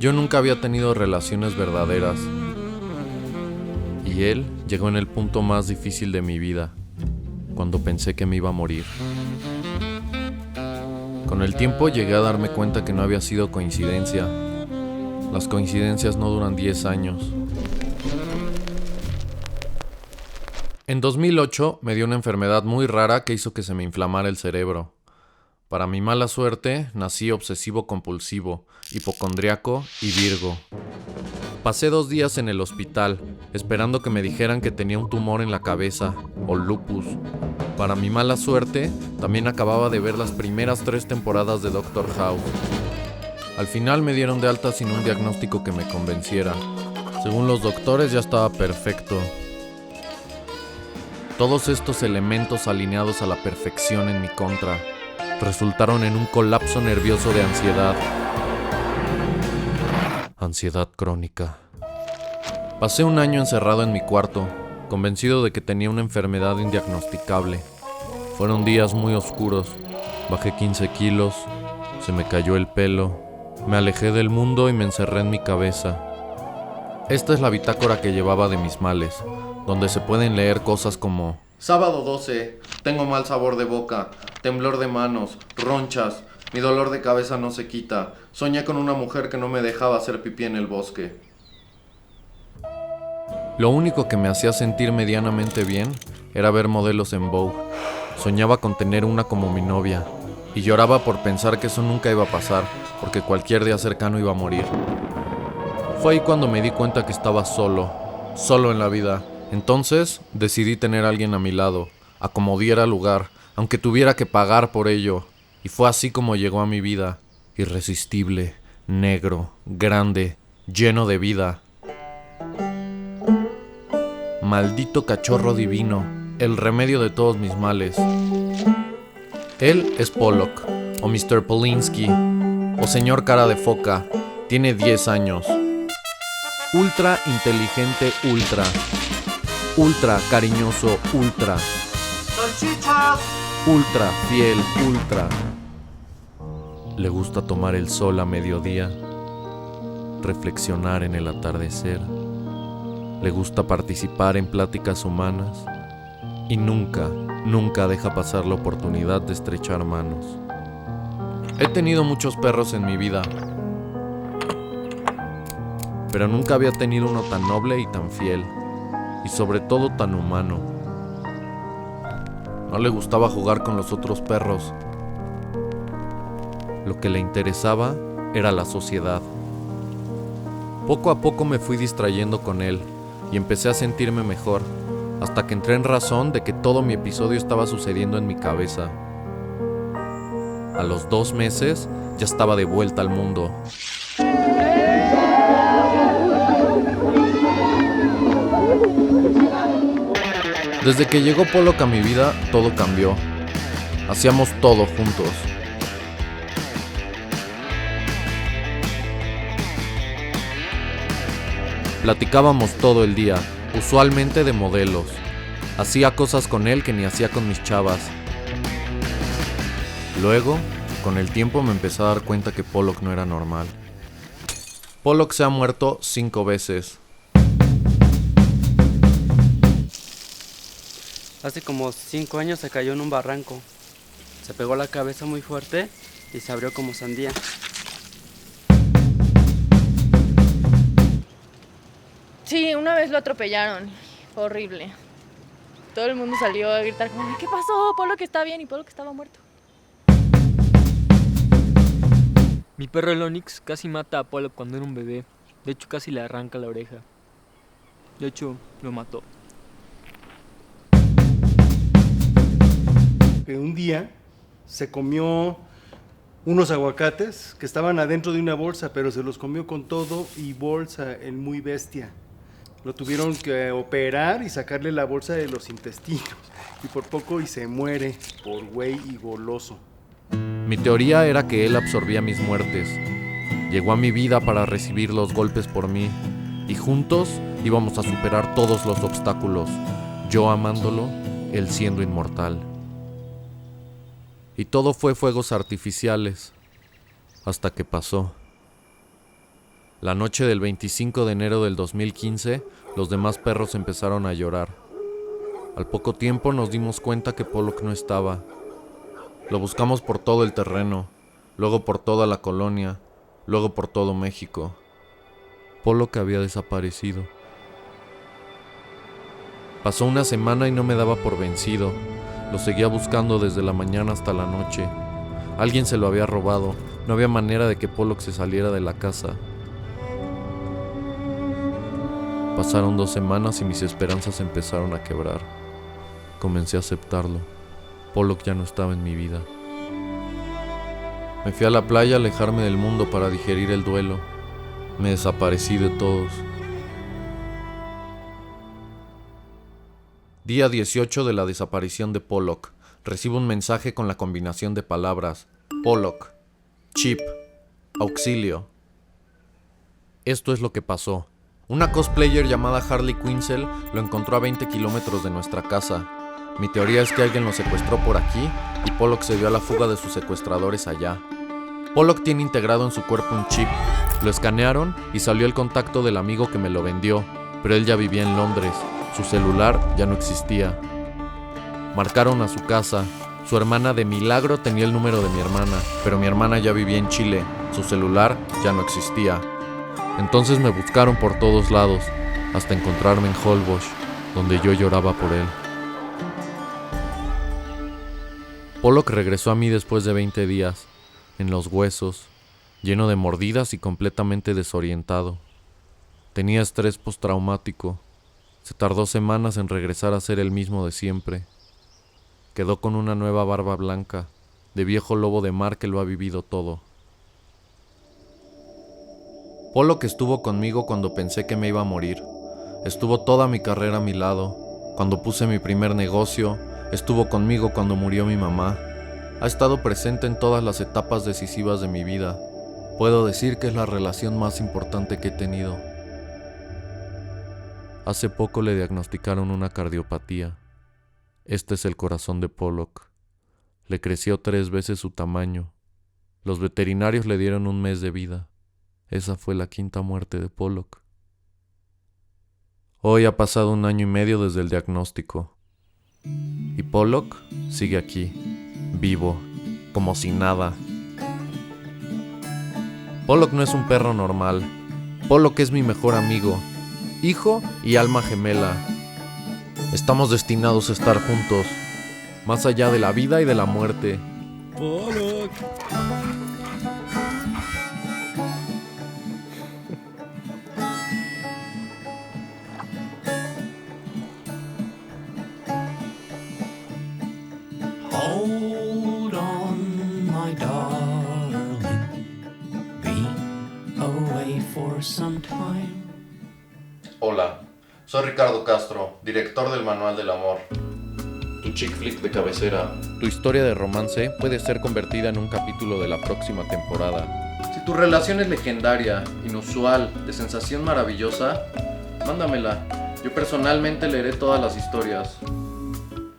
Yo nunca había tenido relaciones verdaderas. Y él llegó en el punto más difícil de mi vida, cuando pensé que me iba a morir. Con el tiempo llegué a darme cuenta que no había sido coincidencia. Las coincidencias no duran 10 años. En 2008 me dio una enfermedad muy rara que hizo que se me inflamara el cerebro. Para mi mala suerte, nací obsesivo-compulsivo, hipocondriaco y Virgo. Pasé 2 días en el hospital, esperando que me dijeran que tenía un tumor en la cabeza, o lupus. Para mi mala suerte, también acababa de ver las primeras 3 temporadas de Doctor House. Al final me dieron de alta sin un diagnóstico que me convenciera. Según los doctores ya estaba perfecto. Todos estos elementos alineados a la perfección en mi contra resultaron en un colapso nervioso de ansiedad. Ansiedad crónica. Pasé un año encerrado en mi cuarto, convencido de que tenía una enfermedad indiagnosticable. Fueron días muy oscuros. Bajé 15 kilos, se me cayó el pelo, me alejé del mundo y me encerré en mi cabeza. Esta es la bitácora que llevaba de mis males, donde se pueden leer cosas como: sábado 12, tengo mal sabor de boca, temblor de manos, ronchas, mi dolor de cabeza no se quita, soñé con una mujer que no me dejaba hacer pipí en el bosque. Lo único que me hacía sentir medianamente bien era ver modelos en Vogue. Soñaba con tener una como mi novia, y lloraba por pensar que eso nunca iba a pasar, porque cualquier día cercano iba a morir. Fue ahí cuando me di cuenta que estaba solo en la vida. Entonces decidí tener a alguien a mi lado, a como diera lugar, aunque tuviera que pagar por ello. Y fue así como llegó a mi vida, irresistible, negro, grande, lleno de vida. Maldito cachorro divino, el remedio de todos mis males. Él es Pollock, o Mr. Polinsky, o señor cara de foca. Tiene 10 años. Ultra inteligente, ultra cariñoso, ultra. ¡Salchichas! Ultra fiel, ultra. Le gusta tomar el sol a mediodía, reflexionar en el atardecer. Le gusta participar en pláticas humanas y nunca deja pasar la oportunidad de estrechar manos. He tenido muchos perros en mi vida, pero nunca había tenido uno tan noble y tan fiel, y sobre todo tan humano. No le gustaba jugar con los otros perros. Lo que le interesaba era la sociedad. Poco a poco me fui distrayendo con él y empecé a sentirme mejor, hasta que entré en razón de que todo mi episodio estaba sucediendo en mi cabeza. A los 2 meses ya estaba de vuelta al mundo. Desde que llegó Pollock a mi vida, todo cambió. Hacíamos todo juntos. Platicábamos todo el día, usualmente de modelos. Hacía cosas con él que ni hacía con mis chavas. Luego, con el tiempo me empecé a dar cuenta que Pollock no era normal. Pollock se ha muerto 5 veces. Hace como 5 años se cayó en un barranco. Se pegó la cabeza muy fuerte y se abrió como sandía. Sí, una vez lo atropellaron. Fue horrible. Todo el mundo salió a gritar como: ¿qué pasó? Pollock está bien, y Pollock estaba muerto. Mi perro el Onix casi mata a Pollock cuando era un bebé. De hecho, casi le arranca la oreja. De hecho, lo mató. Un día se comió unos aguacates que estaban adentro de una bolsa, pero se los comió con todo y bolsa, el muy bestia. Lo tuvieron que operar y sacarle la bolsa de los intestinos. Y por poco y se muere por güey y goloso. Mi teoría era que él absorbía mis muertes. Llegó a mi vida para recibir los golpes por mí, y juntos íbamos a superar todos los obstáculos, yo amándolo, él siendo inmortal. Y todo fue fuegos artificiales, hasta que pasó. La noche del 25 de enero del 2015, los demás perros empezaron a llorar. Al poco tiempo nos dimos cuenta que Pollock no estaba. Lo buscamos por todo el terreno, luego por toda la colonia, luego por todo México. Pollock había desaparecido. Pasó una semana y no me daba por vencido. Lo seguía buscando desde la mañana hasta la noche. Alguien se lo había robado. No había manera de que Pollock se saliera de la casa. Pasaron 2 semanas y mis esperanzas empezaron a quebrar. Comencé a aceptarlo. Pollock ya no estaba en mi vida. Me fui a la playa a alejarme del mundo para digerir el duelo. Me desaparecí de todos. Día 18 de la desaparición de Pollock. Recibo un mensaje con la combinación de palabras: Pollock, Chip, auxilio. Esto es lo que pasó. Una cosplayer llamada Harley Quinzel lo encontró a 20 kilómetros de nuestra casa. Mi teoría es que alguien lo secuestró por aquí y Pollock se dio a la fuga de sus secuestradores allá. Pollock tiene integrado en su cuerpo un chip. Lo escanearon y salió el contacto del amigo que me lo vendió, pero él ya vivía en Londres. Su celular ya no existía. Marcaron a su casa. Su hermana de milagro tenía el número de mi hermana, pero mi hermana ya vivía en Chile. Su celular ya no existía. Entonces me buscaron por todos lados, hasta encontrarme en Holbox, donde yo lloraba por él. Pollock regresó a mí después de 20 días, en los huesos, lleno de mordidas y completamente desorientado. Tenía estrés postraumático. Se tardó semanas en regresar a ser el mismo de siempre. Quedó con una nueva barba blanca, de viejo lobo de mar que lo ha vivido todo. Pollock estuvo conmigo cuando pensé que me iba a morir. Estuvo toda mi carrera a mi lado. Cuando puse mi primer negocio, estuvo conmigo cuando murió mi mamá. Ha estado presente en todas las etapas decisivas de mi vida. Puedo decir que es la relación más importante que he tenido. Hace poco le diagnosticaron una cardiopatía. Este es el corazón de Pollock. Le creció 3 veces su tamaño. Los veterinarios le dieron 1 mes de vida. Esa fue la 5ª muerte de Pollock. Hoy ha pasado 1 año y medio desde el diagnóstico. Y Pollock sigue aquí, vivo, como si nada. Pollock no es un perro normal. Pollock es mi mejor amigo, hijo y alma gemela. Estamos destinados a estar juntos, más allá de la vida y de la muerte. Pollock. Hold on, my darling, be away for some time. Hola, soy Ricardo Castro, director del Manual del Amor. Tu chick flick de cabecera. Tu historia de romance puede ser convertida en un capítulo de la próxima temporada. Si tu relación es legendaria, inusual, de sensación maravillosa, mándamela. Yo personalmente leeré todas las historias.